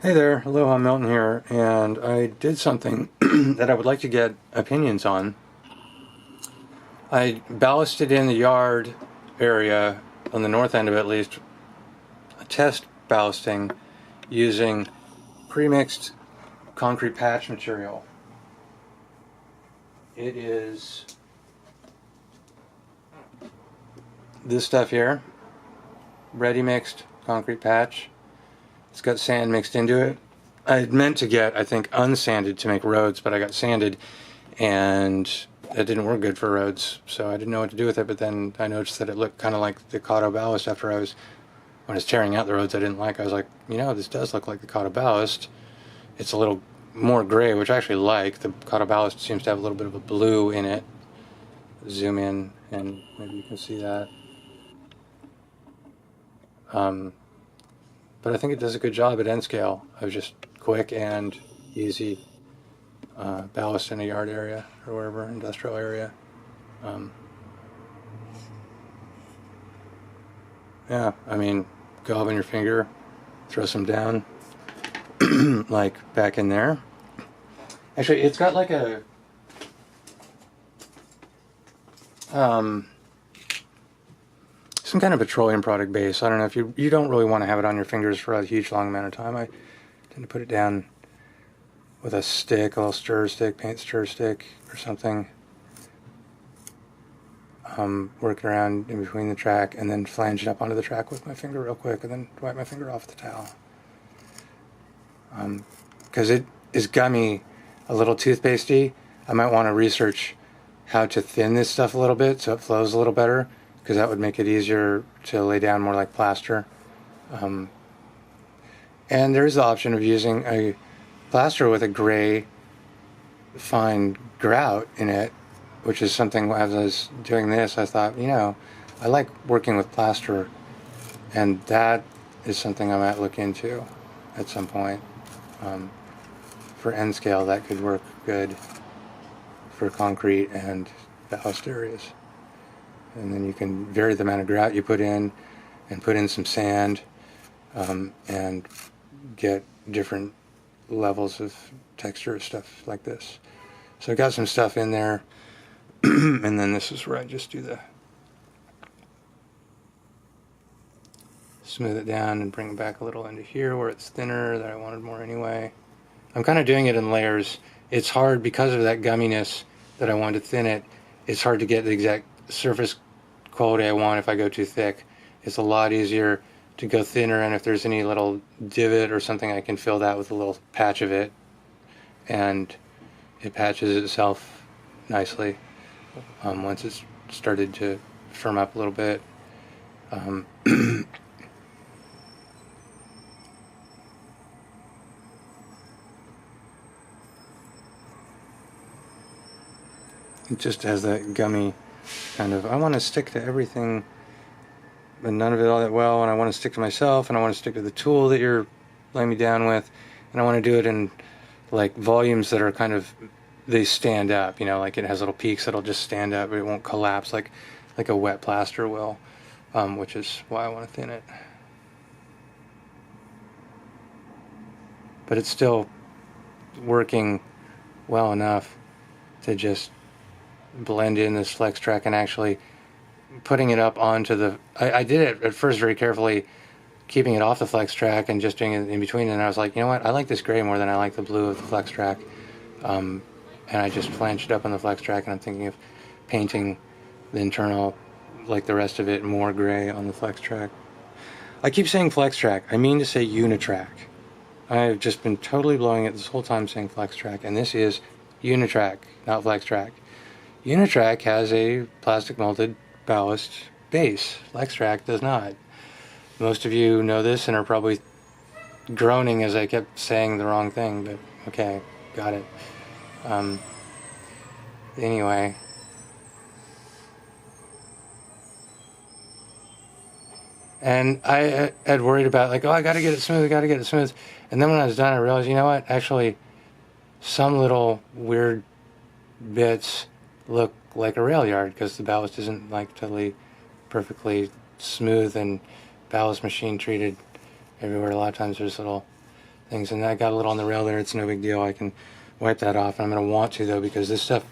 Hey there, Aloha Milton here, and I did something that I would like to get opinions on. I ballasted in the yard area, on the north end of it at least, a test ballasting using pre-mixed concrete patch material. It is this stuff here, ready mixed concrete patch. It's got sand mixed into it. I meant to get, I think, unsanded to make roads, but I got sanded, and it didn't work good for roads, so I didn't know what to do with it. But then I noticed that it looked kind of like the Cotto ballast when I was tearing out the roads I didn't like. I was like, this does look like the Cotto ballast. It's a little more gray, which I actually like. The Cotto ballast seems to have a little bit of a blue in it. Zoom in, and maybe you can see that. But I think it does a good job at N scale of just quick and easy ballast in a yard area or wherever, industrial area. Yeah, I mean, go up on your finger, throw some down, like back in there. Actually, it's got like a some kind of petroleum product base. I don't know if you don't really want to have it on your fingers for a huge long amount of time. I tend to put it down with a stick, a little stir stick, paint stir stick or something. Working around in between the track and then flange it up onto the track with my finger real quick and then wipe my finger off with the towel. Because it is gummy, a little toothpastey. I might want to research how to thin this stuff a little bit so it flows a little better, because that would make it easier to lay down more like plaster. And there is the option of using a plaster with a gray fine grout in it, which is something, as I was doing this, I thought, I like working with plaster, and that is something I might look into at some point. For N scale, that could work good for concrete and ballast areas. And then you can vary the amount of grout you put in and put in some sand, and get different levels of texture of stuff like this. So I got some stuff in there. And then this is where I just do the smooth it down and bring it back a little into here where it's thinner that I wanted more anyway. I'm kind of doing it in layers. It's hard because of that gumminess that I wanted to thin it. It's hard to get the exact surface quality I want if I go too thick. It's a lot easier to go thinner, and if there's any little divot or something, I can fill that with a little patch of it, and it patches itself nicely once it's started to firm up a little bit. It just has that gummy kind of, I want to stick to everything, but none of it all that well, and I want to stick to myself, and I want to stick to the tool that you're laying me down with, and I want to do it in like volumes that are kind of, they stand up, like it has little peaks that'll just stand up, but it won't collapse like a wet plaster will, which is why I want to thin it. But it's still working well enough to just blend in this flextrack, and actually putting it up onto the, I did it at first very carefully, keeping it off the flextrack and just doing it in between, and I was like, you know what, I like this gray more than I like the blue of the flextrack. And I just flanged it up on the flextrack, and I'm thinking of painting the internal, like the rest of it, more gray on the flextrack. I keep saying flextrack, I mean to say Unitrack. I've just been totally blowing it this whole time saying flextrack, and this is Unitrack, not flextrack. Unitrack has a plastic molded ballast base. Flextrack does not. Most of you know this and are probably groaning as I kept saying the wrong thing, but okay, got it. Anyway, and I had worried about like, oh, I gotta get it smooth, and then when I was done, I realized, you know what, actually some little weird bits look like a rail yard because the ballast isn't like totally perfectly smooth and ballast machine treated everywhere. A lot of times there's little things, and I got a little on the rail there. It's no big deal. I can wipe that off, and I'm going to want to, though, because this stuff,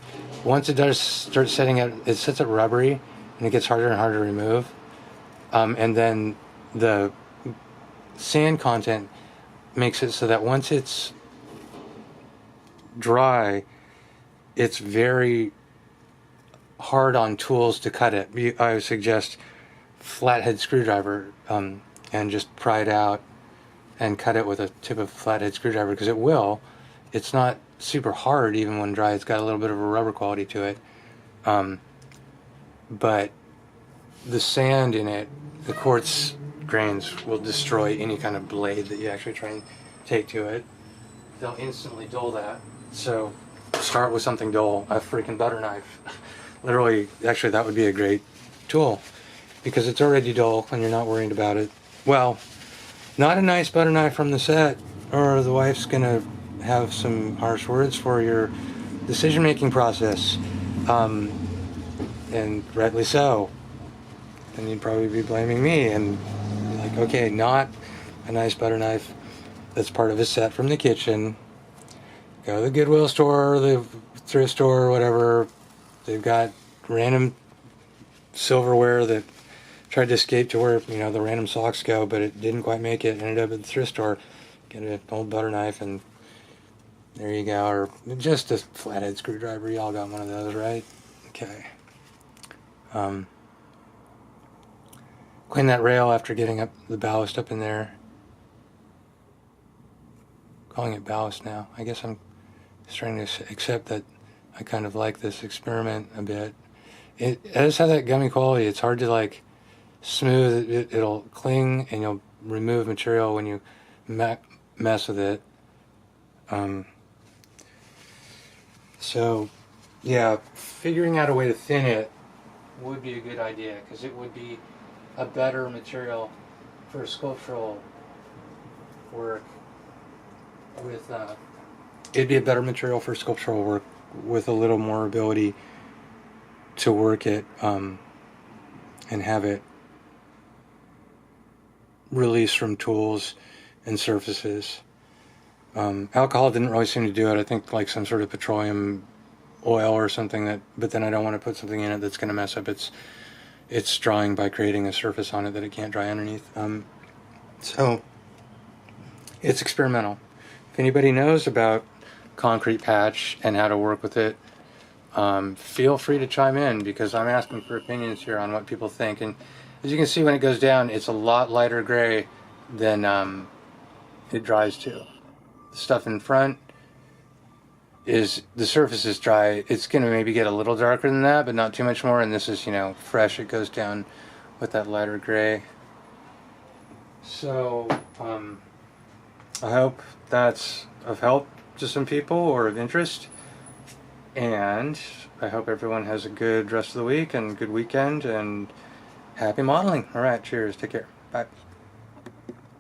once it does start setting it, it sets it rubbery, and it gets harder and harder to remove. And then the sand content makes it so that once it's dry, it's very hard on tools to cut it. I would suggest flathead screwdriver, and just pry it out and cut it with a tip of flathead screwdriver, because it will. It's not super hard even when dry. It's got a little bit of a rubber quality to it. But the sand in it, the quartz grains, will destroy any kind of blade that you actually try and take to it. They'll instantly dull that. So start with something dull, a freaking butter knife. Literally, actually, that would be a great tool, because it's already dull and you're not worried about it. Well, not a nice butter knife from the set, or the wife's gonna have some harsh words for your decision-making process, and rightly so. And you'd probably be blaming me, and be like, okay, not a nice butter knife that's part of a set from the kitchen. Go to the Goodwill store, the thrift store, or whatever. They've got random silverware that tried to escape to where, you know, the random socks go, but it didn't quite make it. Ended up at the thrift store. Get an old butter knife, and there you go. Or just a flathead screwdriver. Y'all got one of those, right? Okay. Clean that rail after getting up the ballast up in there. Calling it ballast now. I guess I'm starting to accept that I kind of like this experiment a bit. It does have that gummy quality. It's hard to like smooth it. It'll cling, and you'll remove material when you mess with it. So yeah, figuring out a way to thin it would be a good idea, because it would be a better material for sculptural work with it'd be a better material for sculptural work with a little more ability to work it, and have it release from tools and surfaces. Alcohol didn't really seem to do it. I think like some sort of petroleum oil or something, but then I don't want to put something in it that's going to mess up its drying by creating a surface on it that it can't dry underneath. So it's experimental. If anybody knows about concrete patch and how to work with it, feel free to chime in, because I'm asking for opinions here on what people think. And as you can see, when it goes down, it's a lot lighter gray than it dries to. The stuff in front is, the surface is dry. It's going to maybe get a little darker than that, but not too much more. And this is, you know, fresh. It goes down with that lighter gray. So I hope that's of help to some people, or of interest. And I hope everyone has a good rest of the week and good weekend, and happy modeling. All right, cheers. Take care. Bye.